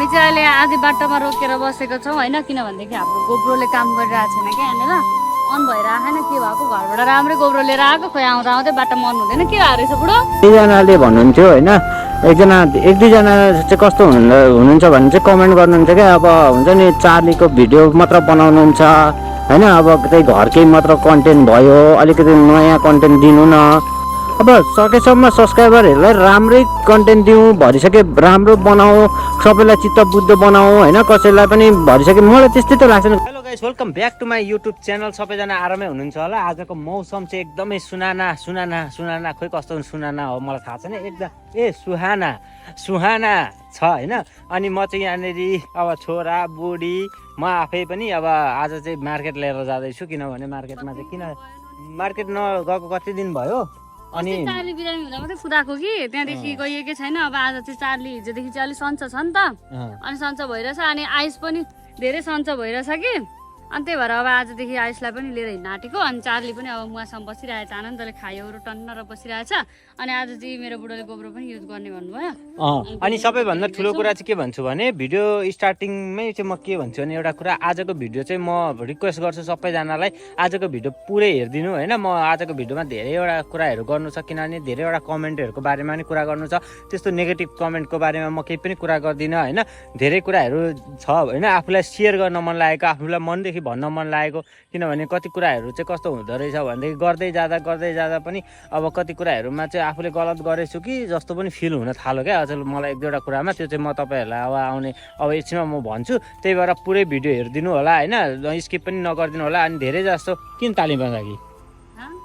हामी चाहिँ अहिले आधी बाटोमा रोकेर बसेको छौँ होइन, किनभनेदेखि हाम्रो गोब्रोले काम गरिरहेको छैन क्या यहाँनिर, अन भइरहेको छैन। के भएको घरबाट राम्रै गोब्रो लिएर आएको, खोइ आउँदा आउँदै बाटोमा अन हुँदैन। के भएको रहेछ बुढो? एकजनाले भन्नुहुन्थ्यो होइन, एक दुईजना चाहिँ कस्तो हुनुहुन्छ भने चाहिँ कमेन्ट गर्नुहुन्छ क्या, अब हुन्छ नि चार्लीको भिडियो मात्र बनाउनुहुन्छ होइन, अब त्यही घरकै मात्र कन्टेन्ट भयो, अलिकति नयाँ कन्टेन्ट दिनु न। अब सकेसम्म सब्सक्राइबरहरूलाई राम्रै कन्टेन्ट दिउँ, भरिसके राम्रो बनाऊ, सबैलाई चित्त बुद्ध बनाऊ होइन, कसैलाई पनि भरिसके मलाई त्यस्तै त लाग्छ। Hello guys, welcome back to my YouTube channel. सबैजना आरामै हुनुहुन्छ होला। आजको मौसम चाहिँ एकदमै सुनाना खोइ कस्तो सुनाना हो मलाई थाहा छैन, एकदम सुहाना छ होइन। अनि म चाहिँ यहाँनिर अब छोरा बुढी म आफै पनि अब आज चाहिँ मार्केट लिएर जाँदैछु, किनभने मार्केटमा चाहिँ मार्केट नगएको कति दिन भयो। अनि चार्ली बिरामी हुँदा मात्रै कुदाएको कि त्यहाँदेखि गइएकै छैन। अब आज चाहिँ चार्ली हिजोदेखि चाहिँ अलिक सन्चो छ नि त, अनि सन्चो भइरहेछ। अनि आयुष पनि धेरै सन्चो भइरहेछ कि, अनि त्यही भएर अब आजदेखि आयुषलाई पनि लिएर हिँड्न आँटेको। अनि चार्ली पनि अब मुवासँग बसिरहेछ, आनन्दले खायो टन्न र बसिरहेछ। अनि आज चाहिँ मेरो बुढोले गोब्रो पनि युज गर्ने भन्नुभयो। अनि सबैभन्दा ठुलो कुरा चाहिँ के भन्छु भने, भिडियो स्टार्टिङमै चाहिँ म के भन्छु भने एउटा कुरा, आजको भिडियो चाहिँ म रिक्वेस्ट गर्छु सबैजनालाई आजको भिडियो पुरै हेरिदिनु होइन। म आजको भिडियोमा धेरैवटा कुराहरू गर्नु छ, किनभने धेरैवटा कमेन्टहरूको बारेमा पनि कुरा गर्नु छ। त्यस्तो नेगेटिभ कमेन्टको बारेमा म केही पनि कुरा गर्दिनँ होइन। धेरै कुराहरू छ होइन, आफूलाई सेयर गर्न मन लागेको, आफूलाई मनदेखि भन्न मन लागेको, किनभने कति कुराहरू चाहिँ कस्तो हुँदो रहेछ भनेदेखि गर्दै जाँदा पनि अब कति कुराहरूमा चाहिँ आफूले गलत गरेछु कि जस्तो पनि फिल हुन थाल्यो क्या अचेल मलाई एक दुईवटा कुरामा। त्यो चाहिँ म तपाईँहरूलाई अब आउने अब एकछिनमा म भन्छु, त्यही भएर पुरै भिडियो हेरिदिनु होला होइन, स्किप पनि नगरिदिनु होला। अनि धेरै जस्तो किन ताली बजाकी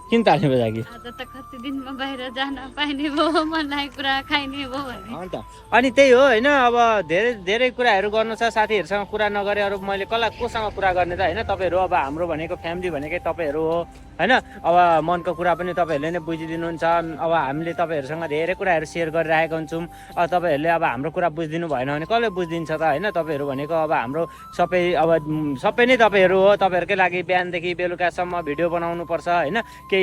त कति दिनमा बाहिर जान पाइने भयो, मलाई कुरा खाइने भयो भने अन्त अनि त्यही हो होइन। अब धेरै कुराहरू गर्नु छ, साथीहरूसँग कुरा नगरे अरू मैले कोसँग कुरा गर्ने त होइन। तपाईँहरू अब हाम्रो भनेको फ्यामिली भनेकै तपाईँहरू हो होइन। अब मनको कुरा पनि तपाईँहरूले नै बुझिदिनुहुन्छ। अब हामीले तपाईँहरूसँग धेरै कुराहरू सेयर गरिरहेको हुन्छौँ। अब तपाईँहरूले अब हाम्रो कुरा बुझिदिनु भएन भने कसले बुझिदिन्छ त होइन। तपाईँहरू भनेको अब हाम्रो सबै नै तपाईँहरू हो। तपाईँहरूकै लागि बिहानदेखि बेलुकासम्म भिडियो बनाउनु पर्छ होइन। केही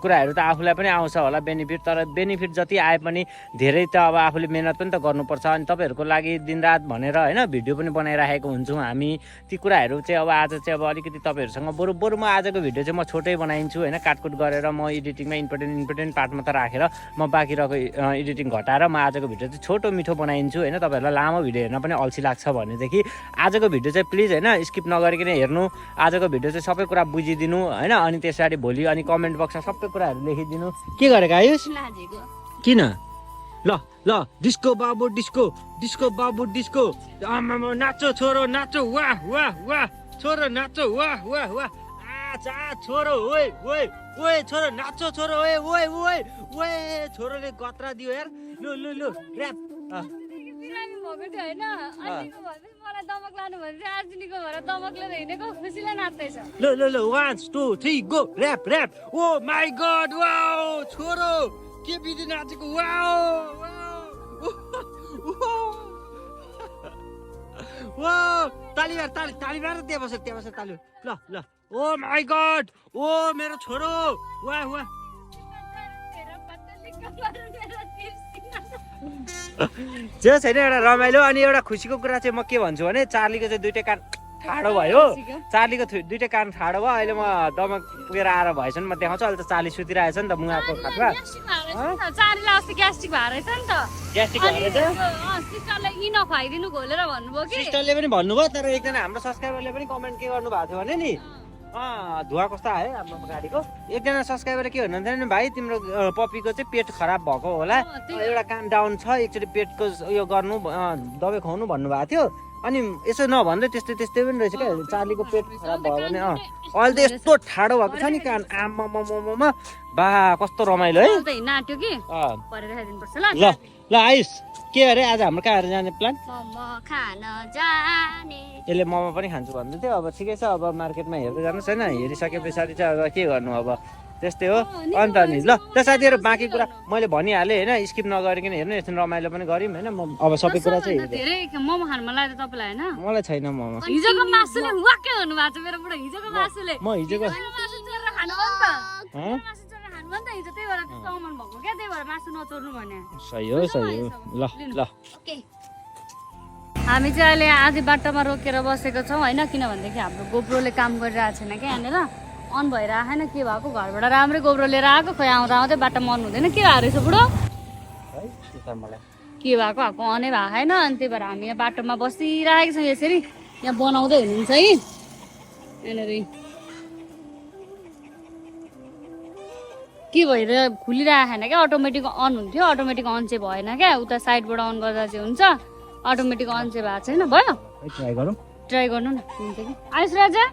कुराहरू त आफूलाई पनि आउँछ होला बेनिफिट, तर बेनिफिट जति आए पनि धेरै त अब आफूले मेहनत पनि त गर्नुपर्छ। अनि तपाईँहरूको लागि दिनरात भनेर होइन भिडियो पनि बनाइराखेको हुन्छौँ हामी। ती कुराहरू चाहिँ अब आज चाहिँ अब अलिकति तपाईँहरूसँग बरु म आजको भिडियो चाहिँ म छोटै बनाइन्छु होइन, काटकुट गरेर म एडिटिङमा इम्पोर्टेन्ट पार्ट मात्र राखेर म बाँकी रहेको एडिटिङ घटाएर म आजको भिडियो चाहिँ छोटो मिठो बनाइन्छु होइन। तपाईँहरूलाई लामो भिडियो हेर्न पनि अल्छी लाग्छ भनेदेखि आजको भिडियो चाहिँ प्लिज होइन स्किप नगरिकन हेर्नु। आजको भिडियो चाहिँ सबै कुरा बुझिदिनु होइन। अनि त्यसरी भोलि अनि कमेन्ट बक्समा सबै कुराहरू लेखिदिनु। के गरेको आयुष? किन? ल डिस्को बाबु डिस्को आमामा नाचो छोरो नाचो, वाह वाह वाह छोरो नाचो, वाह वाह वाह छोरो ओए छोरो नाचो, छोरो ओए छोरोले गत्रा दियो यार। लु र्याप भएको थियो होइन, अलिको भन्दै मलाई दमक लानु भने आर्जिनीको भएर दमक लिएर हिँडेको खुसीले नाच्दैछ। ल 1 2 3 go rap. Oh my god wow छोरो के बिदी नाचेको, वाओ ताली मार त्यहाँ बसेर ताली। ल ओ माई गॉड ओ मेरो छोरो वाह जो छैन एउटा रमाइलो। अनि एउटा खुसीको कुरा चाहिँ म के भन्छु भने, चार्लीको चाहिँ दुइटै कान ठाडो भयो। चार्लीको दुइटै कान ठाडो भयो। अहिले म दमक पुगेर आएर भएछ नि म देखाउँछु। अहिले त चार्ली सुतिरहेछ नि त मुहाको खाटमा। चार्लीलाई अस्ति ग्यास्ट्रिक भएर रहेछ नि त, सिस्टरले इनो खुवाइदिनु घोलेर भन्नुभयो कि। सिस्टरले पनि भन्नुभयो, तर एकजना हाम्रो सब्सक्राइबरले पनि कमेन्ट के गर्नु भएको थियो भने नि, धुवा कस्तो आयो हाम्रो गाडीको। एकजना सब्सक्राइबरले के भन्नुहुन्थ्यो भने, भाइ तिम्रो पपीको चाहिँ पेट खराब भएको होला, एउटा कान डाउन छ, एकचोटि पेटको उयो गर्नु दबाई खुवाउनु भन्नुभएको थियो। अनि यसो नभन्दै त्यस्तै पनि रहेछ क्या। चार्लीको पेट खराब भयो भने अहिले त यस्तो ठाडो भएको छ नि कान, आमामा बा कस्तो रमाइलो है। नाट्यो कि ल आयुष के अरे आज हाम्रो कहाँ जाने प्लान? मोमो खान जाने। यसले मोमो पनि खान्छु भन्दै थियो। अब ठिकै छ, अब मार्केटमा हेर्दै जानुहोस् होइन। हेरिसके पछाडि चाहिँ अब के गर्नु, अब त्यस्तै हो। अन्त नि ल त साथीहरू बाँकी कुरा मैले भनिहालेँ होइन, स्किप नगरिकन हेर्नु। यसो रमाइलो पनि गऱ्यौँ होइन। म अब सबै कुरा चाहिँ धेरै मोमो खान मन लाग्यो तपाईँलाई होइन? मलाई छैन मोमो। हिजोको मासुले वाक्कै हुनु भएको छ मेरो बुढो। हिजोको मासुले म हिजोको मासु चोरेर खानु हो नि त, मासु चोरेर खानु हो नि त हिजो, त्यही भएर त्यस्तो मन भएको क्या, त्यही भएर मासु नचोर्नु भने। सही हो ल हामी चाहिँ अहिले आधी बाटोमा रोकेर बसेको छौँ होइन, किनभनेदेखि हाम्रो गोप्रोले काम गरिरहेको छैन क्या यहाँनिर, अन भइरहेको छैन। के भएको घरबाट राम्रै गोप्रो लिएर आएको, खोइ आउँदा आउँदै बाटोमा अन हुँदैन। के भएको रहेछ बुढो? के भएको अनै भएको छैन। अनि त्यही भएर हामी यहाँ बाटोमा बसिरहेको छौँ यसरी। यहाँ बनाउँदै हुनुहुन्छ है यहाँनिर। के भएर खुलिरहेको छैन क्या, अटोमेटिक अन हुन्थ्यो, अटोमेटिक अन चाहिँ भएन क्या। उता साइडबाट अन गर्दा चाहिँ हुन्छ, अटोमेटिक अन चाहिँ भएको छैन। भयो ट्राई गर्नु न। हुन्छ कि आयुष राजा,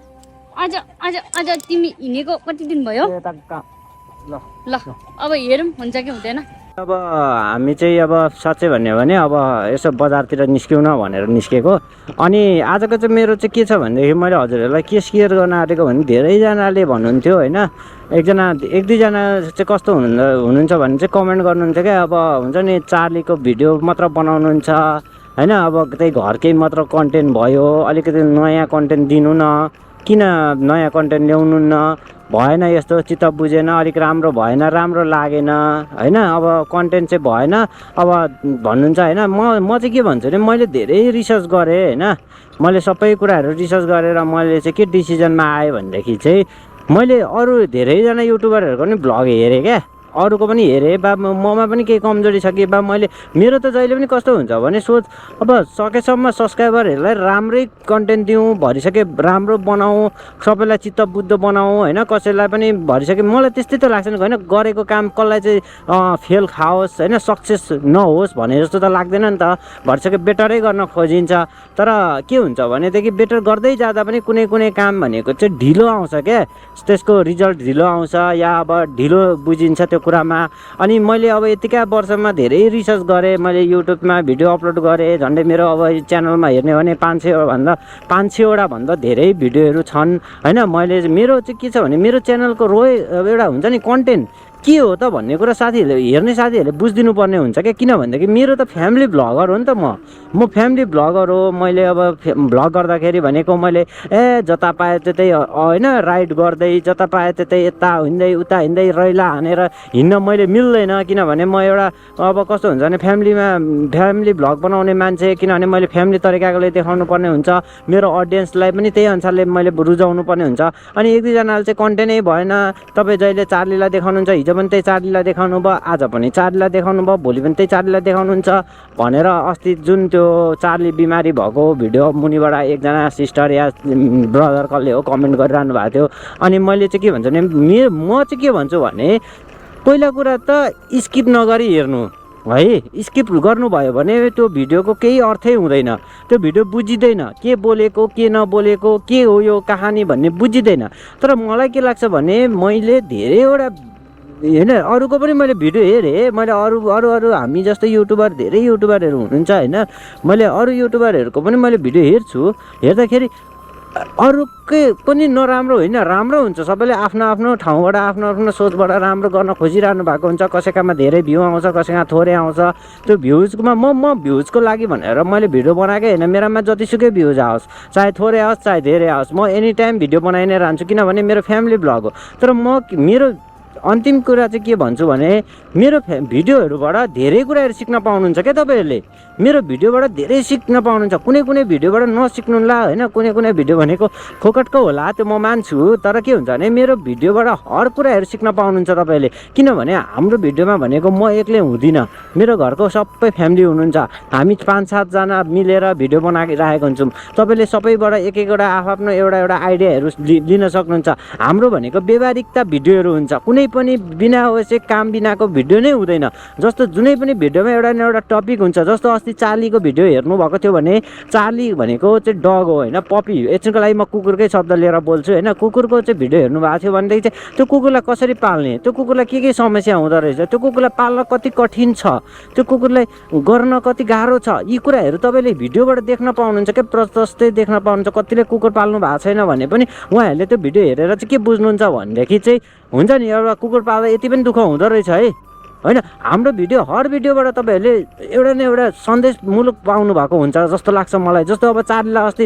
आज आज आज तिमी हिँडेको कति दिन भयो? ल अब हेरौँ हुन्छ कि हुँदैन। अब हामी चाहिँ अब साँच्चै भन्यो भने अब यसो बजारतिर निस्क्यौँ न भनेर निस्केको। अनि आजको चाहिँ मेरो चाहिँ के छ भनेदेखि मैले हजुरहरूलाई के सेयर गर्न आँटेको भने धेरैजनाले भन्नुहुन्थ्यो होइन, एक दुईजना चाहिँ कस्तो हुनुहुन्छ भने चाहिँ कमेन्ट गर्नुहुन्थ्यो क्या, अब हुन्छ नि चार्लीको भिडियो मात्र बनाउनुहुन्छ होइन, अब त्यही घरकै मात्र कन्टेन्ट भयो, अलिकति नयाँ कन्टेन्ट दिनु न, किन नयाँ कन्टेन्ट ल्याउनु न, भएन यस्तो चित्त बुझेन, अलिक राम्रो भएन, राम्रो लागेन होइन, अब कन्टेन्ट चाहिँ भएन अब भन्नुहुन्छ होइन। म चाहिँ के भन्छु भने मैले धेरै रिसर्च गरेँ होइन, मैले सबै कुराहरू रिसर्च गरेर मैले चाहिँ के डिसिजनमा आएँ भनेदेखि चाहिँ मैले अरू धेरैजना युट्युबरहरूको पनि भ्लग हेरेँ क्या, अरूको पनि हेरेँ बा ममा पनि केही कमजोरी छ कि बा मैले मेरो त जहिले पनि कस्तो हुन्छ भने सोच अब सकेसम्म सब्सक्राइबरहरूलाई राम्रै कन्टेन्ट दिउँ, भरिसके राम्रो बनाऊँ, सबैलाई चित्त बुझ्दो बनाऊँ होइन, कसैलाई पनि भरिसके मलाई त्यस्तै त लाग्छ नि होइन, गरेको काम कसलाई चाहिँ फेल खाओस् होइन, सक्सेस नहोस् भने जस्तो त लाग्दैन नि त, भरिसके बेटरै गर्न खोजिन्छ। तर के हुन्छ भनेदेखि बेटर गर्दै जाँदा पनि कुनै कुनै काम भनेको चाहिँ ढिलो आउँछ क्या, त्यसको रिजल्ट ढिलो आउँछ या अब ढिलो बुझिन्छ त्यो कुरामा। अनि मैले अब यतिका वर्षमा धेरै रिसर्च गरेँ, मैले युट्युबमा भिडियो अपलोड गरेँ, झन्डै मेरो अब च्यानलमा हेर्ने हो भने 500वटा भन्दा धेरै भिडियोहरू छन् होइन। मैले मेरो चाहिँ के छ भने मेरो च्यानलको एउटा हुन्छ नि कन्टेन्ट के हो त भन्ने कुरा हेर्ने साथीहरूले बुझिदिनु पर्ने हुन्छ क्या, किनभनेदेखि मेरो त फ्यामिली भ्लगर हो नि त, म फ्यामिली भ्लगर हो। मैले अब भ्लग गर्दाखेरि भनेको मैले जता पाए त्यतै होइन राइड गर्दै, जता पाए त्यतै यता हिँड्दै उता हिँड्दै रैला हानेर हिँड्न मैले मिल्दैन, किनभने म एउटा अब कस्तो हुन्छ भने फ्यामिली भ्लग बनाउने मान्छे, किनभने मैले फ्यामिली तरिकाले देखाउनु पर्ने हुन्छ, मेरो अडियन्सलाई पनि त्यही अनुसारले मैले रुचाउनु पर्ने हुन्छ। अनि एक दुईजनाले चाहिँ कन्टेन्टै भएन, तपाईँ जहिले चार्लीलाई देखाउनुहुन्छ, हिजो पनि त्यही चार्लीलाई देखाउनु भयो, आज पनि चार्लीलाई देखाउनु भयो, भोलि पनि त्यही चार्लीलाई देखाउनुहुन्छ भनेर अस्ति जुन त्यो चार्ली बिमारी भएको भिडियो मुनिबाट एकजना सिस्टर या ब्रदर कसले हो कमेन्ट गरिरहनु भएको थियो। अनि मैले चाहिँ के भन्छु भने म चाहिँ के भन्छु भने पहिला कुरा त स्किप नगरी हेर्नु है, स्किप गर्नुभयो भने त्यो भिडियोको केही अर्थै हुँदैन, त्यो भिडियो बुझिँदैन, के बोलेको के नबोलेको के हो यो कहानी भन्ने बुझिँदैन। तर मलाई के लाग्छ भने मैले धेरैवटा होइन अरूको पनि मैले भिडियो हेरेँ, मैले अरू हामी जस्तो युट्युबर धेरै युट्युबरहरू हुनुहुन्छ होइन, मैले अरू युट्युबरहरूको पनि मैले भिडियो हेर्छु, हेर्दाखेरि अरूकै पनि नराम्रो होइन, राम्रो हुन्छ, सबैले आफ्नो आफ्नो ठाउँबाट आफ्नो आफ्नो सोचबाट राम्रो गर्न खोजिरहनु भएको हुन्छ। कसैकामा धेरै भ्यू आउँछ, कसैमा थोरै आउँछ, त्यो भ्युजमा म भ्युजको लागि भनेर मैले भिडियो बनाएकै होइन, मेरोमा जतिसुकै भ्युज आओस्, चाहे थोरै आओस् चाहे धेरै आओस्, म एनी टाइम भिडियो बनाइ नै रहन्छु, किनभने मेरो फ्यामिली भ्लग हो। तर मेरो अन्तिम कुरा चाहिँ के भन्छु भने मेरो भिडियोहरूबाट धेरै कुराहरू सिक्न पाउनुहुन्छ क्या तपाईँहरूले, मेरो भिडियोबाट धेरै सिक्न पाउनुहुन्छ। कुनै भिडियोबाट नसिक्नुला होइन, कुनै भिडियो भनेको फोकटको होला त्यो म मान्छु, तर के हुन्छ भने मेरो भिडियोबाट हर कुराहरू सिक्न पाउनुहुन्छ तपाईँले, किनभने हाम्रो भिडियोमा भनेको म एक्लै हुँदिनँ, मेरो घरको सबै फ्यामिली हुनुहुन्छ, हामी 5-7 जना मिलेर भिडियो बनाइरहेको हुन्छौँ। तपाईँले सबैबाट एकवटा आफ्नो एउटा आइडियाहरू लिन सक्नुहुन्छ। हाम्रो भनेको व्यवहारिकता भिडियोहरू हुन्छ, कुनै पनि बिना आवश्यक काम बिनाको भिडियो नै हुँदैन। जस्तो जुनै पनि भिडियोमा एउटा न एउटा टपिक हुन्छ, जस्तो अस्ति चार्लीको भिडियो हेर्नुभएको थियो भने चार्ली भनेको चाहिँ डग हो होइन, पपी, एकछिनको लागि म कुकुरकै शब्द लिएर बोल्छु होइन, कुकुरको चाहिँ भिडियो हेर्नुभएको थियो भनेदेखि चाहिँ त्यो कुकुरलाई कसरी पाल्ने, त्यो कुकुरलाई के समस्या हुँदो रहेछ, त्यो कुकुरलाई पाल्न कति कठिन छ, त्यो कुकुरलाई गर्न कति गाह्रो छ, यी कुराहरू तपाईँले भिडियोबाट देख्न पाउनुहुन्छ क्या, प्रशस्तै देख्न पाउनुहुन्छ। कतिले कुकुर पाल्नु भएको छैन भने पनि उहाँहरूले त्यो भिडियो हेरेर चाहिँ के बुझ्नुहुन्छ भनेदेखि चाहिँ हुन्छ नि एउटा कुकुर पाल्दा यति पनि दुःख हुँदो रहेछ है, होइन हाम्रो भिडियो हर भिडियोबाट तपाईँहरूले एउटा न एउटा सन्देशमूलक पाउनु भएको हुन्छ जस्तो लाग्छ मलाई। जस्तो अब चार्लीलाई अस्ति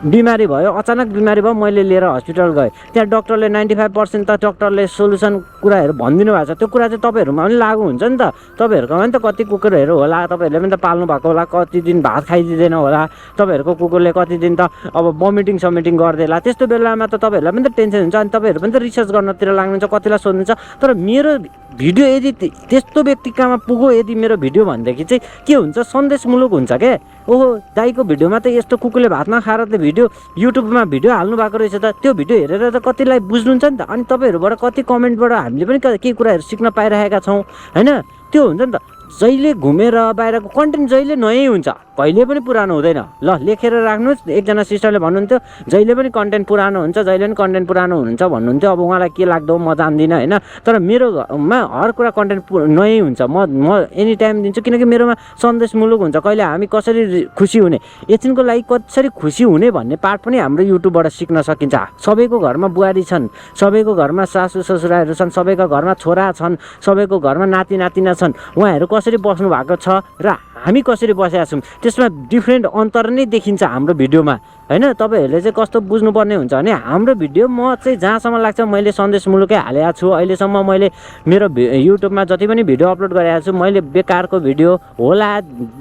बिमारी भयो, अचानक बिमारी भयो, मैले लिएर हस्पिटल गएँ, त्यहाँ डक्टरले 95% त डक्टरले सोल्युसन कुराहरू भनिदिनु भएको छ। त्यो कुरा चाहिँ तपाईँहरूमा पनि लागु हुन्छ नि त। तपाईँहरूकोमा पनि त कति कुकुरहरू होला, तपाईँहरूले पनि त पाल्नु भएको होला, कति दिन भात खाइदिँदैन होला, तपाईँहरूको कुकुरले कति दिन त अब भमिटिङ समिटिङ गर्दैला, त्यस्तो बेलामा त तपाईँहरूलाई पनि त टेन्सन हुन्छ। अनि तपाईँहरू पनि त रिसर्च गर्नतिर लाग्नुहुन्छ, कतिलाई सोध्नुहुन्छ। तर मेरो भिडियो यदि त्यस्तो व्यक्तिकामा पुग्यो यदि मेरो भिडियो भनेदेखि चाहिँ के हुन्छ, सन्देशमूलक हुन्छ क्या। ओहो दाइको भिडियोमा त यस्तो कुकुरले भात नखाएर त भिडियो युट्युबमा भिडियो हाल्नु भएको रहेछ त, त्यो भिडियो हेरेर त कतिलाई बुझ्नुहुन्छ नि त। अनि तपाईँहरूबाट कति कमेन्टबाट हामीले पनि केही कुराहरू सिक्न पाइरहेका छौँ होइन। त्यो हुन्छ नि त। जहिले घुमेर बाहिरको कन्टेन्ट जहिले नयाँ हुन्छ, कहिले पनि पुरानो हुँदैन। ल लेखेर राख्नुहोस्। एकजना सिस्टरले भन्नुहुन्थ्यो जहिले पनि कन्टेन्ट पुरानो हुन्छ, जहिले पनि कन्टेन्ट पुरानो हुन्छ भन्नुहुन्थ्यो। अब उहाँलाई के लाग्दो म जान्दिनँ होइन। तर मेरोमा हर कुरा कन्टेन्ट नयाँ हुन्छ। म एनी टाइम दिन्छु, किनकि मेरोमा सन्देशमूलक हुन्छ। कहिले हामी कसरी खुसी हुने, एकछिनको लागि कसरी खुसी हुने भन्ने पार्ट पनि हाम्रो युट्युबबाट सिक्न सकिन्छ। सबैको घरमा बुहारी छन्, सबैको घरमा सासू ससुराहरू छन्, सबैको घरमा छोरा छन्, सबैको घरमा नाति नातिना छन्। उहाँहरू कसरी बस्नु भएको छ र हामी कसरी बसेका छौँ, त्यसमा डिफ्रेन्ट अन्तर नै देखिन्छ हाम्रो भिडियोमा होइन। तपाईँहरूले चाहिँ कस्तो बुझ्नुपर्ने हुन्छ भने हाम्रो भिडियो म चाहिँ जहाँसम्म लाग्छ मैले सन्देशमूलकै हालेको छु। अहिलेसम्म मैले मेरो युट्युबमा जति पनि भिडियो अपलोड गरेको छु, मैले बेकारको भिडियो होला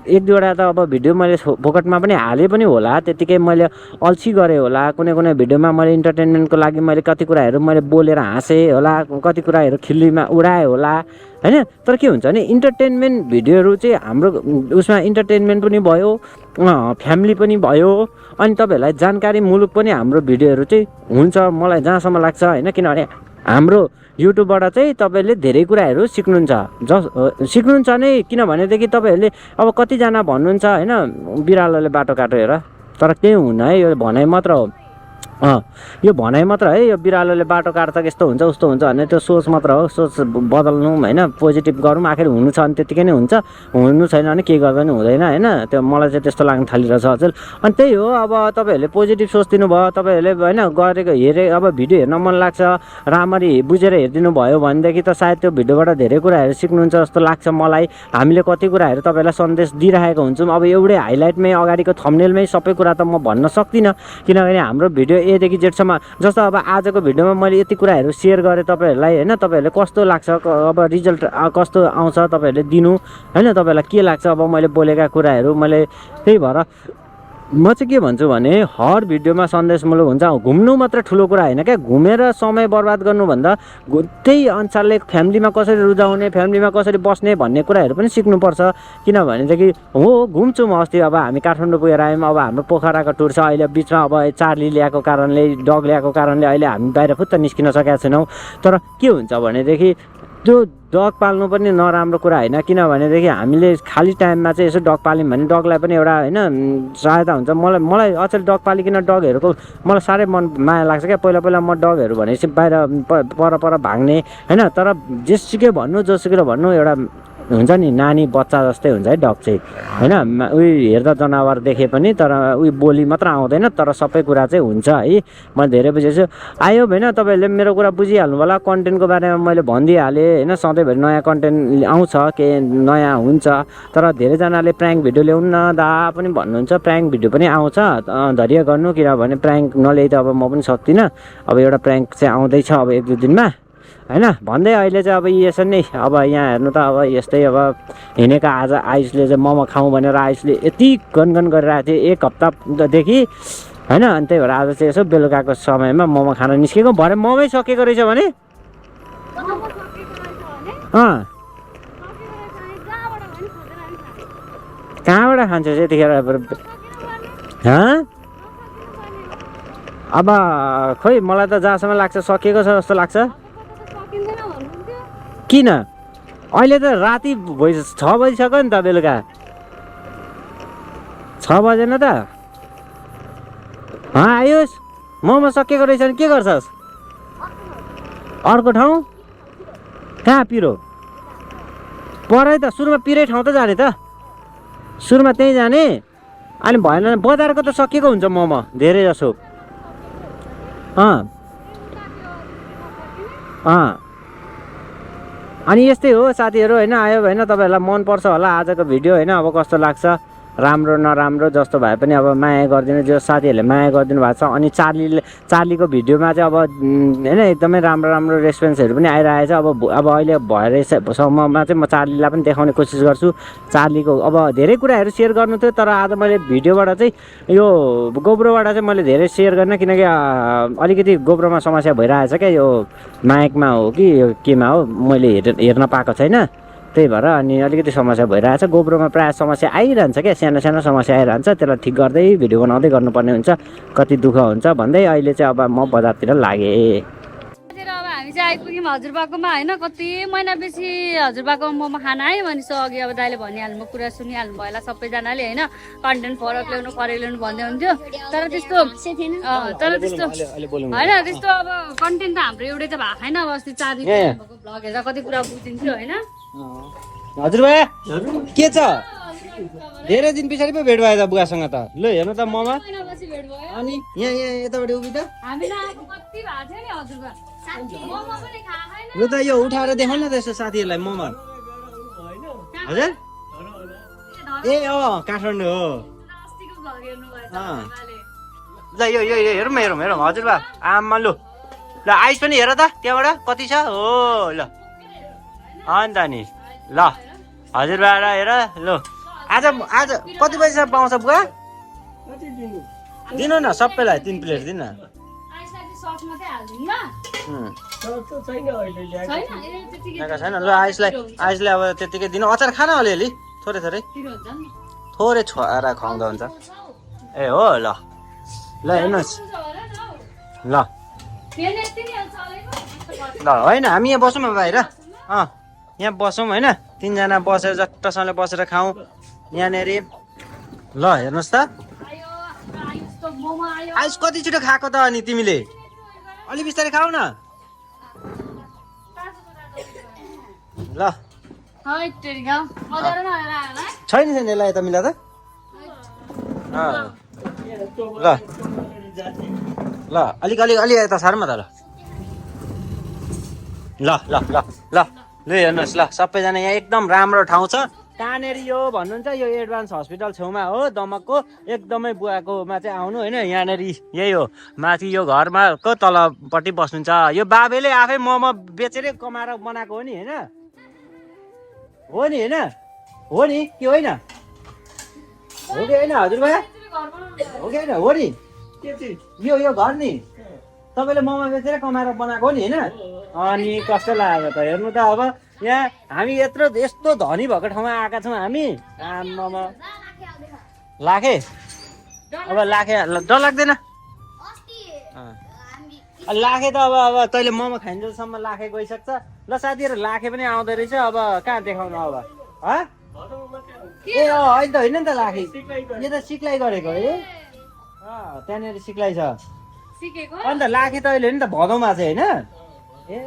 एक दुईवटा त अब भिडियो मैले फोकटमा पनि हालेँ पनि होला, त्यतिकै मैले अल्छी गरेँ होला। कुनै कुनै भिडियोमा मैले इन्टरटेनमेन्टको लागि मैले कति कुराहरू मैले बोलेर हाँसेँ होला, कति कुराहरू खिल्लीमा उडाएँ होला होइन। तर के हुन्छ भने इन्टरटेनमेन्ट भिडियोहरू चाहिँ हाम्रो उसमा इन्टरटेनमेन्ट पनि भयो, फ्यामिली पनि भयो, अनि तपाईँहरूलाई जानकारीमूलक पनि हाम्रो भिडियोहरू चाहिँ हुन्छ मलाई जहाँसम्म लाग्छ होइन। किनभने हाम्रो युट्युबबाट चाहिँ तपाईँले धेरै कुराहरू सिक्नुहुन्छ सिक्नुहुन्छ नै। किनभनेदेखि तपाईँहरूले अब कतिजना भन्नुहुन्छ होइन बिरालोले बाटो काट्यो हेर, तर केही हुन्न है, यो भनाइ मात्र हो। यो भनाइ मात्र है, यो बिरालोले बाटो काट्दा यस्तो हुन्छ उस्तो हुन्छ भन्ने त्यो सोच मात्र हो। सोच बदल्नु होइन, पोजिटिभ गरौँ। आखिर हुनु छ भने त्यतिकै नै हुन्छ, हुनु छैन भने केही गर्दा पनि हुँदैन होइन। त्यो मलाई चाहिँ त्यस्तो लाग्न थालिरहेछ अचेल। अनि त्यही हो, अब तपाईँहरूले पोजिटिभ सोचिदिनु भयो, तपाईँहरूले होइन गरेको हेरे अब भिडियो हेर्न मन लाग्छ, राम्ररी बुझेर हेरिदिनु भयो भनेदेखि त सायद त्यो भिडियोबाट धेरै कुराहरू सिक्नुहुन्छ जस्तो लाग्छ मलाई। हामीले कति कुराहरू तपाईँलाई सन्देश दिइरहेको हुन्छौँ। अब एउटै हाइलाइटमै अगाडिको थम्बनेलमै सबै कुरा त म भन्न सक्दिनँ, किनभने हाम्रो भिडियो एदेखि जेडसम्म जस्तो अब आजको भिडियोमा मैले यति कुराहरू सेयर गरेँ तपाईँहरूलाई होइन। तपाईँहरूले कस्तो लाग्छ, अब रिजल्ट कस्तो आउँछ तपाईँहरूले दिनु होइन। तपाईँलाई के लाग्छ अब मैले बोलेका कुराहरू, मैले त्यही भएर म चाहिँ के भन्छु भने हर भिडियोमा सन्देशमूलक हुन्छ। घुम्नु मात्र ठुलो कुरा होइन क्या, घुमेर समय बर्बाद गर्नुभन्दा त्यही अनुसारले फ्यामिलीमा कसरी रुझाउने, फ्यामिलीमा कसरी बस्ने भन्ने कुराहरू पनि सिक्नुपर्छ। किनभनेदेखि हो घुम्छु म। अस्ति अब हामी काठमाडौँ पुगेर आयौँ, अब हाम्रो पोखराको टुर छ। अहिले बिचमा अब चार्ली ल्याएको कारणले, डग ल्याएको कारणले अहिले हामी बाहिर फुत्त निस्किन सकेका छैनौँ। तर के हुन्छ भनेदेखि त्यो डग पाल्नु पनि नराम्रो कुरा होइन। किनभनेदेखि हामीले खाली टाइममा चाहिँ यसो डग पाल्यौँ भने डगलाई पनि एउटा होइन सहायता हुन्छ। मलाई अचेल डग पालिकन डगहरूको मलाई साह्रै मन माया लाग्छ क्या। पहिला म डगहरू भनेपछि बाहिर पर भाग्ने होइन। तर जेसुकै भन्नु जोसुकै भन्नु एउटा हुन्छ नि नानी बच्चा जस्तै हुन्छ है डग चाहिँ होइन। उयो हेर्दा जनावर देखे पनि तर उयो बोली मात्र आउँदैन, तर सबै कुरा चाहिँ हुन्छ है। म धेरै बुझेछु। आयो होइन, तपाईँहरूले मेरो कुरा बुझिहाल्नु होला। कन्टेन्टको बारेमा मैले भनिदिइहालेँ होइन। सधैँभरि नयाँ कन्टेन्ट आउँछ, के नयाँ हुन्छ। तर धेरैजनाले प्र्याङ्क भिडियो ल्याउनु न दा पनि भन्नुहुन्छ, प्र्याङ्क भिडियो पनि आउँछ धैर्य गर्नु। किनभने प्र्याङ्क नल्याइ त अब म पनि सक्दिनँ। अब एउटा प्र्याङ्क चाहिँ आउँदैछ अब 1-2 दिनमा होइन भन्दै। अहिले चाहिँ अब यसरी नै अब यहाँ हेर्नु त अब यस्तै अब हिँडेको आज आयुषले चाहिँ मोमो खाउँ भनेर आयुषले यति गनगन गरिरहेको थियो 1 हप्तादेखि होइन। अनि त्यही भएर आज चाहिँ यसो बेलुकाको समयमा मोमो खान निस्केको। भरे मोमै सकेको रहेछ भने कहाँबाट खान्छ यतिखेर अब खोइ मलाई त जहाँसम्म लाग्छ सकिएको छ जस्तो लाग्छ। किन अहिले त राति 6 बजिसक्यो नि त, बेलुका 6 बजेन त। आयुष मोमो सकिएको रहेछ भने के गर्छस्? अर्को ठाउँ कहाँ पिरो परै त? सुरुमा पिरै ठाउँ त जाने त, सुरुमा त्यहीँ जाने। अनि भएन बजारको त सकिएको हुन्छ मोमो धेरै जसो। अनि यस्तै हो साथीहरू होइन, आयो होइन तपाईँहरूलाई मनपर्छ होला आजको भिडियो होइन। अब कस्तो लाग्छ, राम्रो नराम्रो जस्तो भए पनि अब माया गरिदिनु, जो साथीहरूले माया गरिदिनु भएको छ। अनि चार्लीको भिडियोमा चाहिँ अब होइन एकदमै राम्रो राम्रो रेस्पोन्सहरू पनि आइरहेछ। अब अहिले भएरसम्ममा चाहिँ म चार्लीलाई पनि देखाउने कोसिस गर्छु। चार्लीको अब धेरै कुराहरू सेयर गर्नु थियो, तर आज मैले भिडियोबाट चाहिँ यो गोब्रोबाट चाहिँ मैले धेरै सेयर गर्न, किनकि अलिकति गोब्रोमा समस्या भइरहेछ क्या, यो माइकमा हो कि यो केमा हो मैले हेर्न पाएको छैन, त्यही भएर अनि अलिकति समस्या भइरहेछ। गोब्रोमा प्रायः समस्या आइरहन्छ क्या, सानो सानो समस्या आइरहन्छ, त्यसलाई ठिक गर्दै भिडियो बनाउँदै गर्नुपर्ने हुन्छ, कति दुःख हुन्छ भन्दै अहिले चाहिँ अब म बजारतिर लागेँ। अब हामी चाहिँ आइपुग्यौँ हजुरबाकोमा होइन। कति महिनापछि हजुरबाको मोमो खाना आयो भनेपछि अघि अब दाइले भनिहाल्नु कुरा सुनिहाल्नु भयो होला सबैजनाले होइन। कन्टेन्ट फरक ल्याउनु भन्दै हुन्थ्यो, तर त्यस्तो होइन, त्यस्तो अब कन्टेन्ट त हाम्रो एउटै त भएको छैन। अब अस्ति 4 दिन भएको भ्लग हेरेर कति कुरा बुझिन्थ्यो होइन। हजुरबा के छ, धेरै दिन पछाडि पो भेट भयो त बुवासँग त। ल हेर्नु त ममा, अनि यहाँ यताबाट उभि त ल त यो उठाएर देखाउनु न त यसो साथीहरूलाई ममा। हजुर ए काठमाडौँ हो ल, यो हेरौँ हजुरबा। आमा लु ल आइस पनि हेर त त्यहाँबाट कति छ हो। ल अन्त नि ल हजुरबा हेर ल, आज कति बजीसम्म पाउँछ बुवा? दिनु न सबैलाई 3 प्लेट दिनु न। छैन ल आइसलाई अब त्यतिकै दिनु, अचार खान अलिअलि थोरै छोरा खुवाउँदा हुन्छ। ए हो ल हेर्नुहोस् ल होइन हामी यहाँ बसौँ बाहिर, यहाँ बसौँ होइन, 3 जना बसेर जट्टसँगले बसेर खाउँ यहाँनिर। ल हेर्नुहोस् त आइस कति छिटो खाएको त, अनि तिमीले अलि बिस्तारै खाऊ न। ल छैन यसलाई त मिला त। ल अलिक यता सार्मा त। ल हेर्नुहोस् ल सबैजना यहाँ एकदम राम्रो ठाउँ छ। कहाँनिर यो भन्नुहुन्छ, यो एडभान्स हस्पिटल छेउमा हो दमकको, एकदमै बुवाकोमा चाहिँ आउनु होइन। यहाँनिर यही हो माथि यो घरमा को तलपट्टि बस्नुहुन्छ। यो बाबेले आफै मोमो बेचेरै कमाएर बनाएको हो नि होइन, हो नि कि होइन, हो कि होइन हजुरबा, हो कि होइन, हो नि यो घर नि तपाईँले मोमो बेचेर कमाएर बनाएको हो नि होइन। अनि कस्तो लाग्यो त हेर्नु त। अब यहाँ हामी यस्तो धनी भएको ठाउँमा आएका छौँ हामी। आमामा लाखे, अब लाखे डर लाग्दैन लाखे त। अब तैँले मोमो खाइन्जेलसम्म लाखे गइसक्छ। ल साथीहरू लाखे पनि आउँदो रहेछ, अब कहाँ देखाउनु अब ए होइन नि त लाखे, यो त सिक्लाइ गरेको है, त्यहाँनिर सिक्लाइ छ। अन्त लाखे त अहिले नि त भदौमा चाहिँ होइन। ए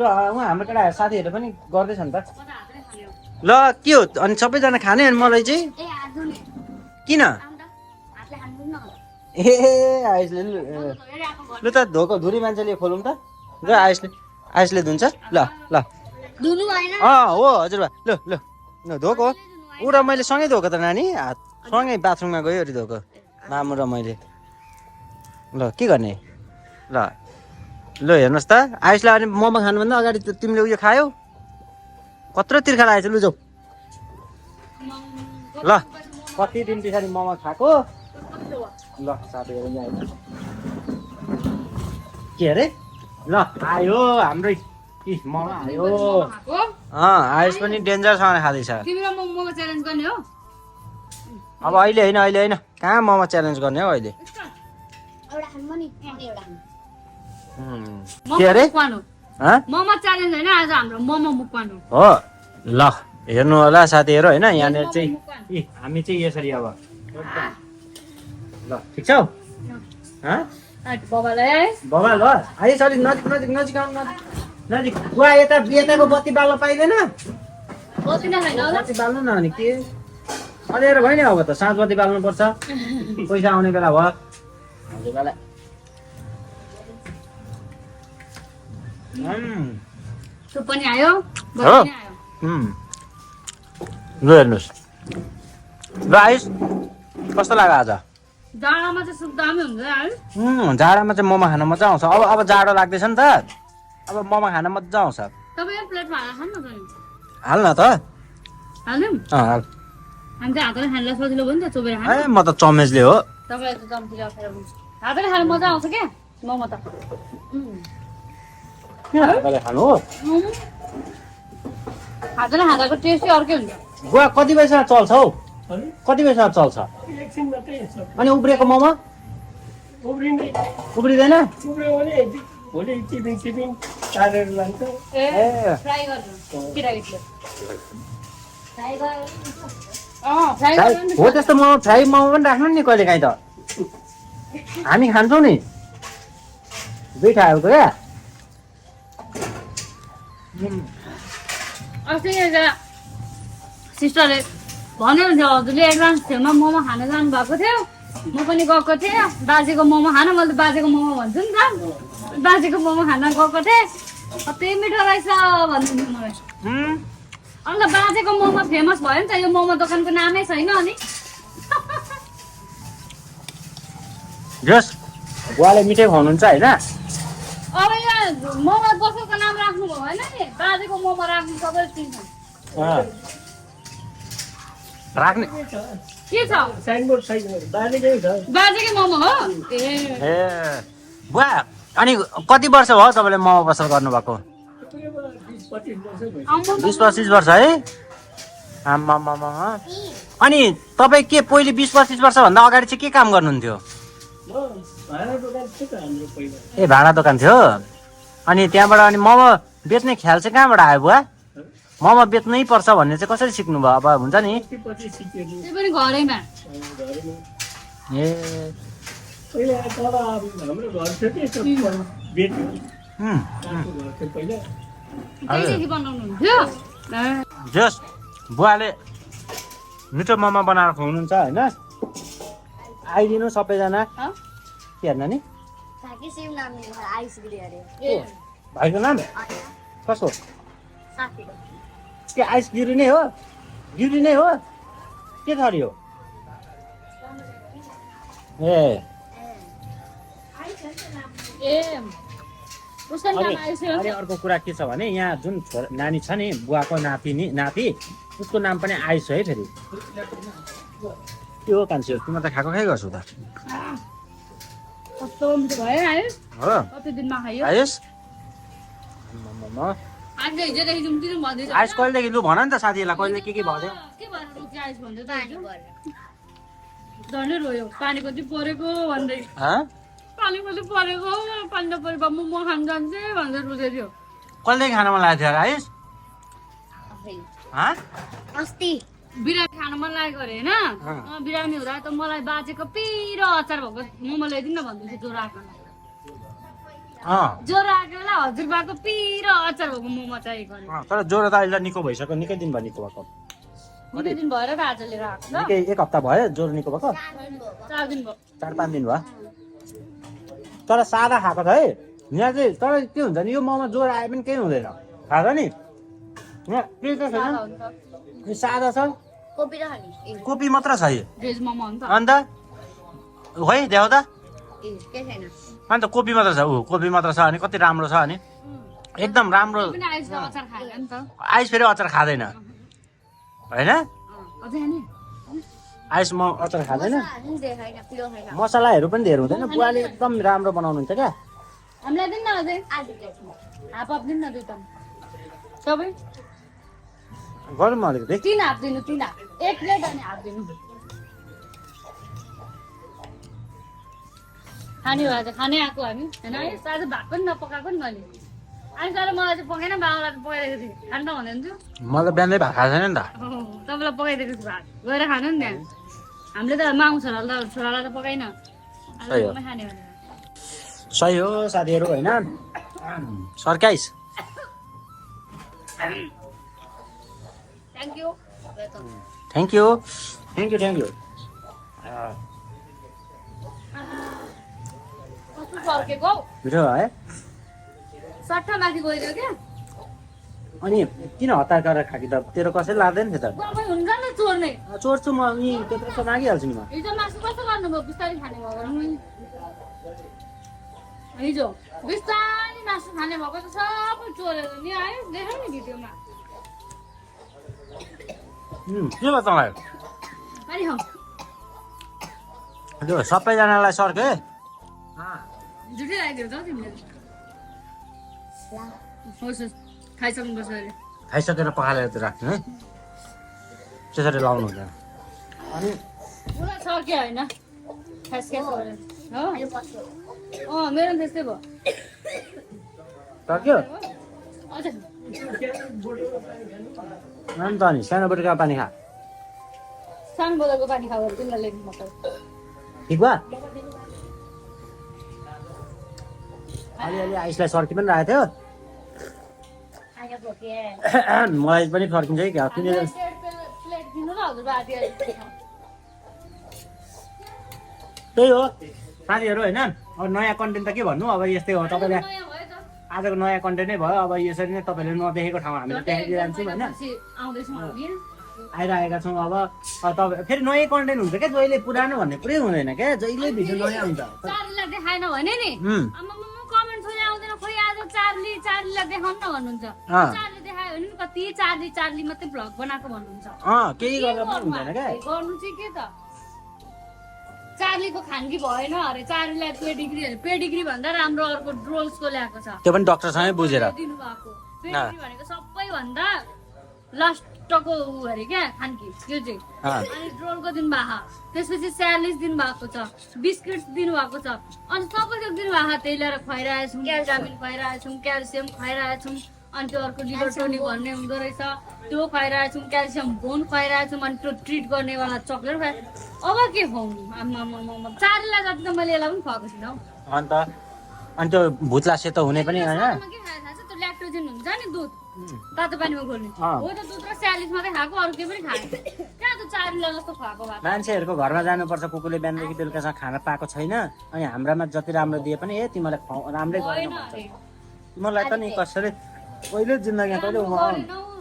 ल उहाँ हाम्रो केटा साथीहरू पनि गर्दैछ नि त। ल के हो अनि सबैजना खाने, अनि मलाई चाहिँ किन ए आइसले लु त धोको धुरी मान्छेले खोलौँ त। ल आइसले धुन्छ। ल हो हजुरबा, ल धोको ऊ र मैले सँगै धोको त नानी, सँगै बाथरुममा गयो अरे धोको मामु र मैले। ल के गर्ने ल हेर्नुहोस् त आइसलाई। अनि मोमो खानुभन्दा अगाडि तिमीले उयो खायौ, कत्रो तिर्खा लागेछ। लु जाऊ ल कति दिन पछाडि मोमो खाएको। ल साथीहरू के अरे ल आयो हाम्रै मोमो आयो। आयुष पनि डेन्जरसँग खाँदैछ। अब अहिले होइन कहाँ मोमो च्यालेन्ज गर्ने हो अहिले। के अरे मोमो च्यालेन्ज होइन, आज हाम्रो मोमो मुक्बाङ हो। ल हेर्नु होला साथीहरू होइन, यहाँनिर चाहिँ हामी चाहिँ यसरी अब ल ठिक छ बाबा। ल आइस अलिक नजिक आउनु नजिक। बुवा यताको बत्ती बाल्न पाइँदैन, बत्ती बाल्नु न। अनि के अँध्यारो भयो नि, अब त साँझ बत्ती बाल्नुपर्छ, पैसा आउने बेला भयो हजुरबालाई। सुप पनि आयो हो? बडी पनि आयो ल हेर्नुहोस् ल आइस कस्तो लाग्यो आज जाडामा चाहिँ सुप दामी हुन्छ है जाडामा चाहिँ मोमो खान मजा आउँछ अब जाडो लाग्दैछ नि त अब मोमो खान मजा आउँछ तपाईँ एक प्लेटमा हालेर खानु न त हाल न त हाल्यौँ हाल हामी चाहिँ हातले खानुलाई सजिलो भयो नि त चोबेर खानु ए म त चमेचले हो तपाईँलाई त चम्चीले अप्ठ्यारो हुन्छ हातले खानु मजा आउँछ क्या मोमो त हातले खानु हो हातले खाँदाको टेस्टै अर्कै हुन्छ बुवा कति बजीसम्म चल्छ हौ कति बजीसम्म चल्छ अनि उब्रिएको मोमो उब्रिँदैन फ्राई गर्नु केटाकेटीले फ्राई फ्राई गर्नु हो त्यस्तो मोमो फ्राई मोमो पनि राख्नु नि कहिले काहीँ त हामी खान्छौँ नि दुई खाएको क्या अस्ति एउटा सिस्टरले भन्यो नि हजुरले एडभान्स छेउमा मोमो खान जानुभएको थियो म पनि गएको थिएँ बाजेको मोमो खान मैले त बाजेको मोमो भन्छु नि त बाजेको मोमो खान गएको थिएँ कति मिठो रहेछ भन्नु मलाई अन्त बाजेको मोमो फेमस भयो नि त यो मोमो दोकानको नामै छैन अनि जस बुवाले मिठै खुवाउनुहुन्छ होइन अब यहाँ मोमो पसलको नाम राख्नु भयो होइन नि बाजेको मोमो राख्नु सबैले चिन्छन् राख्ने के छ बाजेकै मोमो हो ए बुवा अनि कति वर्ष भयो तपाईँले मोमो पसल गर्नुभएको 20-25 वर्ष है आमामामा अनि तपाईँ के पहिले 20-25 वर्षभन्दा अगाडि चाहिँ के काम गर्नुहुन्थ्यो ए भाडा दोकान थियो अनि त्यहाँबाट अनि मोमो बेच्ने ख्याल चाहिँ कहाँबाट आयो बुवा मोमो बेच्नै पर्छ भन्ने चाहिँ कसरी सिक्नुभयो अब हुन्छ नि त्यो पनि घरैमा ए कहिलेदेखि बनाउनुहुन्थ्यो जस बुवाले मिठो मोमो बनाएर खुवाउनुहुन्छ होइन आइदिनु सबैजना के हेर्न नि भाइको नाम कसो के आइस गिरी नै हो गिरी नै हो के थरी हो ए उसको नाम आइसक्यो अनि अर्को कुरा के छ भने यहाँ जुन नानी छ नि बुवाको नाति उसको नाम पनि आइस है फेरि के हो कान्छी तिमी त खाएको खाइ गर्छौ त कस्तो मिठो भयो आइस हो कति दिनमा खायो आइस आज हिजोदेखि जुन दिनु भन्दैछ आइस कहिलेदेखि लु भन नि त साथीहरूलाई कहिले के भयो के भएर रोक्यो आइस भन्दै त हिजो झन्डै रोयो पानी कति परेको भन्दै पानी कति परेको पानी नपरेको मोमो खान जान्छे भनेर रुँदै थियो कहिलेदेखि खान मन लागेको थियो आइस अस्ति बिरामी खान मन लागेको अरे होइन बिरामी हुँदा त मलाई बाजेको पिरो अचार भएको मोमो ल्याइदिनु न भन्दै थियो ज्वरो आएको ज्वरो आएको बेला हजुरबाको पिरो अचार भएको मोमो चाहिएको अरे तर ज्वरो त अहिले निको भइसक्यो निकै दिन भयो निको भएको निकै दिन भएर त आज लिएर आएको निकै एक हप्ता भयो ज्वरो निको भएको 4 दिन भयो 4-5 दिन भयो तर सादा खाएको छ है यहाँ चाहिँ तर के हुन्छ नि यो मोमो ज्वरो आए पनि केही हुँदैन खाएको नि यहाँ के छ छैन सादा छ कोपी मात्र छ यो भेज मोमो हो नि त अन्त है देखाउ त अन्त कोपी मात्र छ कोपी मात्र छ अनि कति राम्रो छ अनि एकदम राम्रो पनि आइसको अचार खाएन नि त आइस फेरि अचार खाँदैन होइन अझै नि आइस म अचार खाँदैन मसलाहरू पनि धेरै हुँदैन बुवाले एकदम राम्रो बनाउनुहुन्छ क्या हामीलाई दिन न अझै हाफ हाफ दिन न दुई टन तपाईँ गरौँ न अलिकति 3 हाफ दिनु 3 हाफ एक प्लेट अनि हाफ दिनु खाने भए त खानै आएको हामी होइन आज भात पनि नपकाएको नि मैले अनि तर मलाई चाहिँ पकाएन बाबालाई त पकाइदिएको थिएँ खानु भन्दै हुन्थ्यो मलाई बिहानै भात खाएको छैन नि त तपाईँलाई पकाइदिएको छु भात गएर खानु नि त्यहाँ हामीले त माउ छोरालाई त पकाइन खाने भनेर सही हो साथीहरू होइन सर्काइस thank you thank you thank you thank you कस्तो फर्केको मिठो है सट्टा माथि गइदियो क्या अनि किन हतार गरेर खाकी त तेरो कसैले लाग्दैन थियो त तपाईँ हुन्छ नि चोर्ने चोर्छु म यी त्यत्रो त मागिहाल्छु नि म हिजो मासु कस्तो गर्नुभयो बिस्तारै खाने भएको हिजो बिस्तारै मासु खाने भएको त सबै चोरेर नि आयो देखाउ नि भिडियोमा के भयो तँलाई अनि हौ त्यो सबैजनालाई सर्के झुटै लगाइदियो त तिमीले होस् खाइसक्नुपर्छ अहिले खाइसकेर पखालेर त राख्नु है त्यसरी लाउनु हुँदैन अनि पुरा सक्यो होइन खास खास गरेर हो मेरो पनि त्यस्तै भयो सक्यो हजुर अनि त नि सानो बटुका पानी खा सानो बोतलको पानी खाऊ तिमीलाई ल्याइदिनु पर्छ ठिक भयो अलिअलि आइसलाई सर्की पनि राखेको थियो मलाई पनि फर्किन्छ कि क्या किनेर प्लेट दिनु ल हजुर बाटी त्यही हो साथीहरू होइन अब नयाँ कन्टेन्ट त के भन्नु अब यस्तै हो तपाईँले आजको नयाँ कन्टेन्ट नै भयो अब यसरी नै तपाईँले नदेखेको ठाउँमा हामीले देखाइदिइरहन्छौँ होइन आइरहेका छौँ अब तपाईँ फेरि नयाँ कन्टेन्ट हुन्छ क्या जहिले पुरानो भन्ने पुरै हुँदैन क्या जहिले भिडियो नयाँ हुन्छ चार्लीलाई देखाएन भने नि कमेन्ट छोरी आउँदैन खोइ आज चार्लीलाई देखाउनु न भन्नुहुन्छ चार्ली देखायो भने कति चार्ली मात्रै भ्लग बनाएको भन्नुहुन्छ केही गर्दा पनि हुँदैन क्या गर्नु चाहिँ के त चार्लीको खानकी भएन अरे चार्लीलाई पेडिग्री भन्दा राम्रो अर्को ड्रोल्सको ल्याएको छ त्यो पनि डक्टरसँगै बुझेर दिनुभएको पेडिग्री भनेको सबैभन्दा लास्टको ऊ अरे क्या खानकी त्यो चाहिँ अनि ड्रोलको दिनुभएको त्यसपछि स्यालेज दिनुभएको छ बिस्किट्स दिनुभएको छ अनि सबै थोक दिनुभएको त्यही ल्याएर खुवाइरहेको छौँ भिटामिन खुवाइरहेको छौँ क्याल्सियम खुवाइरहेको छौँ अनि त्यो अर्को लिभर टोनिक भन्ने हुँदो रहेछ त्यो खुवाइरहेको छौँ क्याल्सियम बोन खुवाइरहेको छौँ अनि त्यो ट्रिट गर्नेवाला चक्लेट खुवाइ अब के खुवाउनु आम्मा चारलाई जति त मैले यसलाई पनि खुवाएको छुइनँ अन्त अनि त्यो भुत्ला सेतो हुने पनि होइन के खाएको छ त्यो ल्याक्टोजेन हुन्छ नि दुध तातो पानीमा घोल्ने हो त दुध र स्यालिस मात्रै खाएको अरू केही पनि खाएन कहाँ त चारलाई जस्तो खुवाएको भएको मान्छेहरूको घरमा जानुपर्छ कुकुरले बिहानदेखि बेलुकासँग खाना पाएको छैन अनि हाम्रामा जति राम्रो दिए पनि तिमीलाई राम्रै गर्नुपर्छ तिमीलाई त नि कसरी पहिलो जिन्दगी कहिले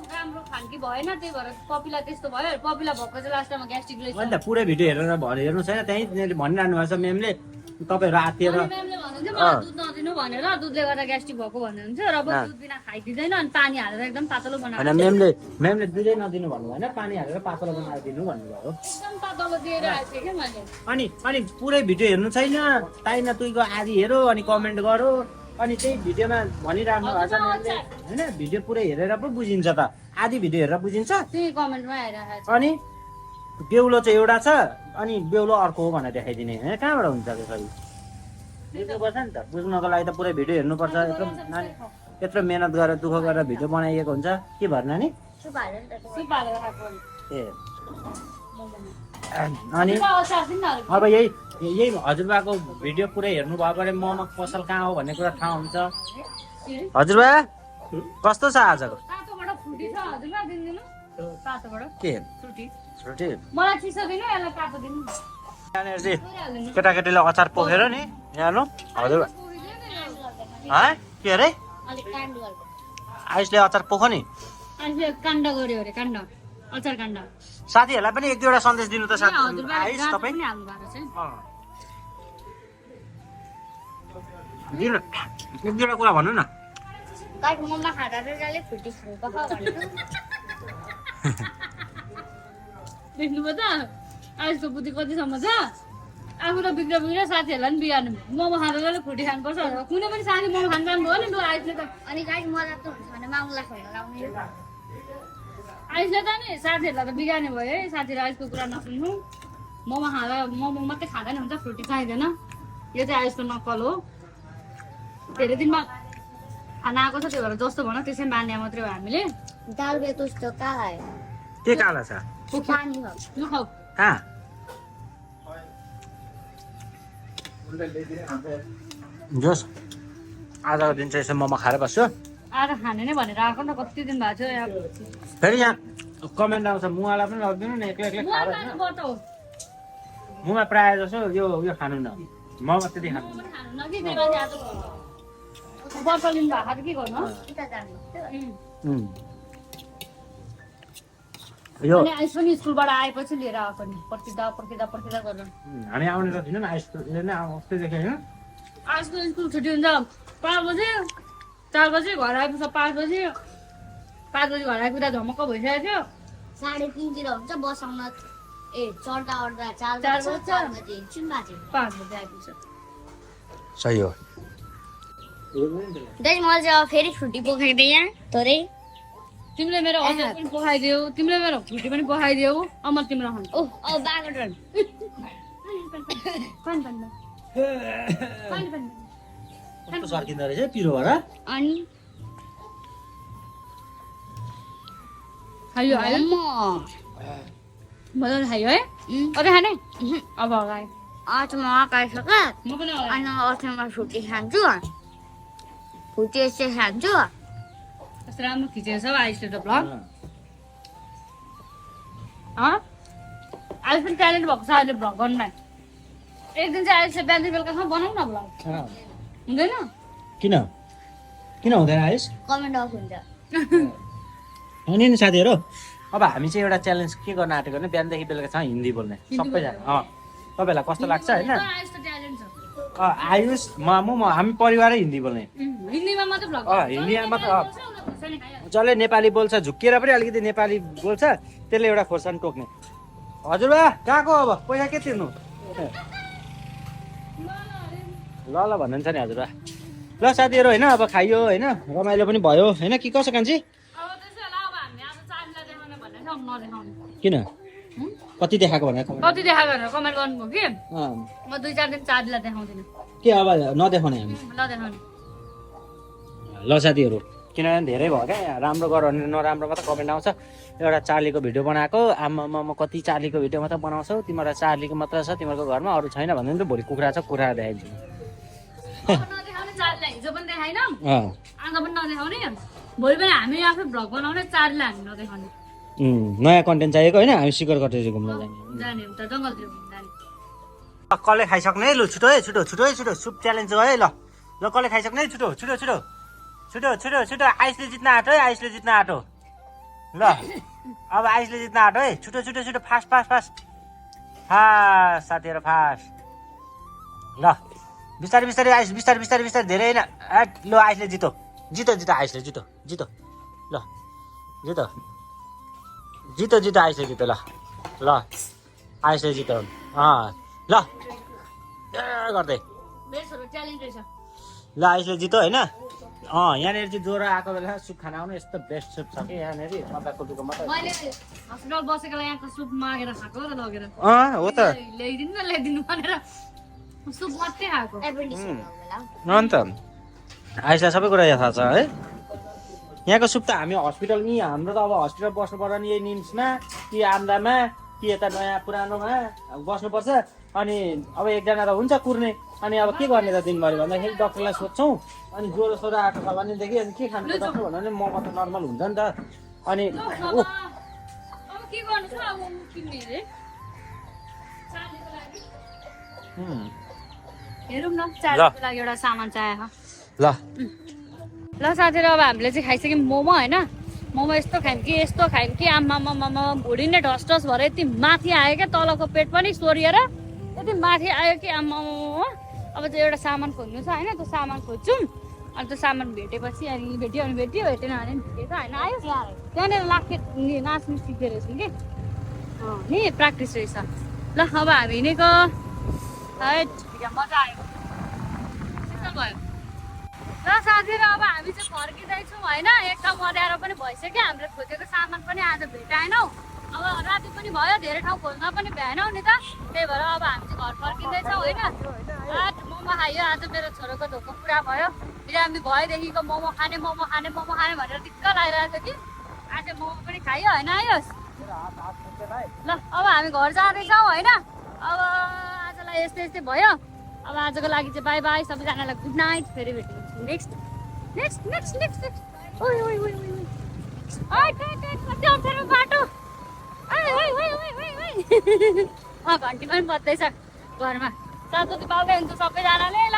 राम्रो खानकी भएन त्यही भएर पपिला त्यस्तो भयो पपिला भएको चाहिँ लास्टमा ग्यास्ट्रिक अन्त पुरै भिडियो हेरेर हेर्नु छैन त्यहीँ भनिरहनु भएको छ म्यामले तपाईँहरू आत्तिएर म्यामले भन्नुहुन्छ मलाई दुध नदिनु भनेर दुधले गर्दा ग्यास्ट्रिक भएको भन्नुहुन्छ र दुध बिना खाइदिँदैन अनि पानी हालेर एकदम पातलो बनाएर होइन म्यामले दुधै नदिनु भन्नु भएन पानी हालेर पातलो बनाएर दिनु भन्नुभयो एकदम पातलो दिएर आएको थिएँ क्या मैले अनि पुरै भिडियो हेर्नु छैन ताइना तुईको आदि हेरो अनि कमेन्ट गरो अनि त्यही भिडियोमा भनिराख्नु भएको छ म्यामले होइन भिडियो पुरै हेरेर पो बुझिन्छ त आधी भिडियो हेरेर बुझिन्छ त्यही कमेन्टमा हेरिरहेको छ अनि बेहुलो चाहिँ एउटा छ अनि बेहुलो अर्को हो भनेर देखाइदिने होइन कहाँबाट हुन्छ त्यसरी बुझ्नुपर्छ नि त बुझ्नको लागि त पुरै भिडियो हेर्नुपर्छ यत्रो मेहनत गरेर दुःख गरेर भिडियो बनाइएको हुन्छ के भएर नानी ए अनि अब यही हजुरबाको भिडियो पुरै हेर्नुभयो भने मोमो पसल कहाँ हो भन्ने कुरा थाहा हुन्छ हजुरबा कस्तो छ आजको के केटाकेटीले अचार पोखेर नि यहाँ हजुर के अरे आइसले अचार पोख नि काण्ड गर्यो अरे काण्ड अचार काण्ड साथीहरूलाई पनि एक दुईवटा सन्देश दिनु त साथी आइस तपाईँ एक दुईवटा कुरा भन्नु न देख्नुभयो त आइसको बुद्धि कतिसम्म छ आफू त बिग्र साथीहरूलाई पनि बिगार्नु मोमो खाँदा फुटी खानुपर्छ कुनै पनि साथी मोमो खान जानुभयो नि आइसले त अनि आइसले त नि साथीहरूलाई त बिगार्ने भयो है साथीहरू आइसको कुरा नसुन्नु मोमो खाँदा मोमो मात्रै खाँदा नि हुन्छ फ्रुटी चाहिँदैन यो चाहिँ आइसको नक्कल हो धेरै दिनमा खाना आएको छ त्यो भएर जस्तो भनौँ त्यसै मान्या मात्रै हो हामीले के काला छ कहाँ जोस् आजको दिन चाहिँ यसो मोमो खाएर बस्छु आज खाने नै भनेर आएको नि त कति दिन भएको थियो फेरि यहाँ कमेन्ट आउँछ मुवालाई पनि लगिदिनु न एक्लै खाएर मुमा प्रायः जसो यो खानु न मोमो त्यति खानु बर्तल लिनु भएको के गर्नु यो अनि आइस पनि स्कुलबाट आएपछि लिएर आएको नि पर्खिँदा गरेर हामी आउने त थिएन नि आइसले नै अस्तिदेखि होइन आजको स्कुल छुट्टी हुन्छ 5 बजे 4 बजे घर आइपुग्छ 5 बजे घर आइपुग्दा झमक्क भइसकेको थियो 3:30 तिर हुन्छ बसाउन चढ्दा ओर्दा 4 4 बजे एकछिन बाजे 5 बजे आइपुग्छ सही हो दाइ मलाई चाहिँ अब फेरि छुट्टी पोखाइदिए यहाँ तरै तिमीले मेरो अचार पनि पखाइदियौ तिमीले मेरो छुट्टी पनि पखाइदियौ अब म तिम्रो खान्छु ओ अब बाको टर्न कस्तो सर्किँदो रहेछ पिरो भएर अनि खायो मजाले खायो है अझै खाने अब अगाए आज म खाइसकेँ म पनि अगाए अनि अर्थमा छुट्टी खान्छु छुट्टी यसै खान्छु कस्तो राम्रो खिचेको छ आइसले त भ्लग आइस पनि ट्यालेन्ट भएको छ अहिले भ्लग गर्नुलाई एक दिन चाहिँ आइसले बिहान बेलुकासम्म बनाऊ न भ्लग हुँदैन किन हुँदैन आइस कमेन्ट अफ हुन्छ अनि नि साथीहरू अब हामी चाहिँ एउटा च्यालेन्ज के गर्न आँटेको भने बिहानदेखि बेलुकासम्म हिन्दी बोल्ने सबैजना तपाईँहरूलाई कस्तो लाग्छ होइन आइस त ट्यालेन्ट छ आयुष हामी परिवारै हिन्दी बोल्ने हिन्दीमा मात्रै भ्लग हिन्दीमा मात्र जसले नेपाली बोल्छ झुक्किएर पनि अलिकति नेपाली बोल्छ त्यसले एउटा खोर्सानी टोक्ने हजुरबा कहाँको अब पैसा के तिर्नु ल भन्नुहुन्छ नि हजुरबा ल साथीहरू होइन अब खाइयो होइन रमाइलो पनि भयो होइन कि कसो कान्छी अब त्यसै होला अब हामी आज चार्जलाई देखाउने भनेर चाहिँ अब नदेखाउने किन कति देखाएको भनेर कति देखाएको भनेर कमेन्ट गर्नुभयो कि म 2-4 दिन चार्जलाई देखाउँदिनँ के अब नदेखाउने हामी ल देखाउने ल साथीहरू किनभने धेरै भयो क्या यहाँ राम्रो गर भने नराम्रो मात्र कमेन्ट आउँछ एउटा चार्लीको भिडियो बनाएको आमामा कति चार्लीको भिडियो मात्र बनाउँछौ तिम्रो चार्लीको मात्र छ तिमीहरूको घरमा अरू छैन भन्दा पनि भोलि कुखुरा छ कुखुरा देखाइदिन्छु नदेखाउने चार्जलाई हिजो पनि देखाएन आज पनि नदेखाउने भोलि पनि हामी आफै भ्लग बनाउने चार्जलाई हामी नदेखाउने नयाँ कन्टेन्ट चाहिएको होइन हामी शिखर कटेज घुम्न जाने जाने उता जङ्गलतिर जाने कसले खाइसक्ने है लु छिटो है छिटो सुप च्यालेन्ज हो है ल कसले खाइसक्ने है छिटो आइसले जित्न आँटो है आइसले जित्न आँटो ल अब आइसले जित्न आँटो है छिटो फास्ट साथीहरू फास्ट ल बिस्तारै आइस बिस्तारै धेरै होइन ल आइसले जितो आइसले जितो ल जितो आइसले जितो ल आइसले जितो ल गर्दै मेरो छोरो ट्यालेन्ट रहेछ ल आइसले जितो होइन यहाँनिर चाहिँ ज्वरो आएको बेला सुप खाना आउनु यस्तो बेस्ट सुप छ कि यहाँनिर मजाको मात्रै मैले हस्पिटल बसेकोलाई यहाँको सुप मागेर खाएको र लगेर हो त ल्याइदिनु भनेर सुप मात्रै खाएको अन्त आइसलाई सबै कुरा याद थाहा छ है यहाँको सुप त हामी हस्पिटल नि हाम्रो त अब हस्पिटल बस्नु पर्छ नि यही निम्समा कि आन्द्रामा कि यता नयाँ पुरानोमा बस्नुपर्छ अनि अब एकजना त हुन्छ कुर्ने अनि अब के गर्ने त दिनभरि भन्दाखेरि डक्टरलाई सोध्छौँ अनि ज्वरो सोरो आएको छ भनेदेखि अनि के खानु डक्टर भन्यो भने मोमो त नर्मल हुन्छ नि त अनि अब के गर्नु छ अब किन्ने रे चार्लीको लागि हेरौँ न चार्लीको लागि एउटा सामान चाहिएको ल साथीहरू अब हामीले चाहिँ खाइसक्यौँ मोमो होइन मोमो यस्तो खायौँ कि आमामा भुँडी नै ढस भएर यति माथि आयो क्या तलको पेट पनि सोरिएर यति माथि आयो कि आमामा अब चाहिँ एउटा सामान खोज्नु छ होइन त्यो सामान खोज्छौँ अनि त्यो सामान भेटेपछि अनि भेट्यो भेटेन भने भेटेछ होइन आयो त्यहाँनिर नाच्नु सिक्दो रहेछ कि नि प्र्याक्टिस रहेछ ल अब हामी हिँडेको मजा आयो भयो र साथीहरू अब हामी चाहिँ फर्किँदैछौँ होइन एक ठाउँ अँध्यारो पनि भइसक्यो हामीले खोजेको सामान पनि आज भेटाएनौँ अब राति पनि भयो धेरै ठाउँ खोज्न पनि भ्याएनौँ नि त त्यही भएर अब हामी चाहिँ घर फर्किँदैछौँ होइन मोमो खायो आज मेरो छोरोको धोको पुरा भयो बिरामी भएदेखिको मोमो खाने भनेर दिक्क लागिरहेको थियो कि आज मोमो पनि खायो होइन आयोस् ल अब हामी घर जाँदैछौँ होइन अब आजलाई यस्तै भयो अब आजको लागि चाहिँ बाई बाई सबैजनालाई गुड नाइट फेरि भेट्नु नेक्स्ट बाटो घन्टी पनि बज्दैछ घरमा साथी पाउँदै हुन्छ सबैजनाले ल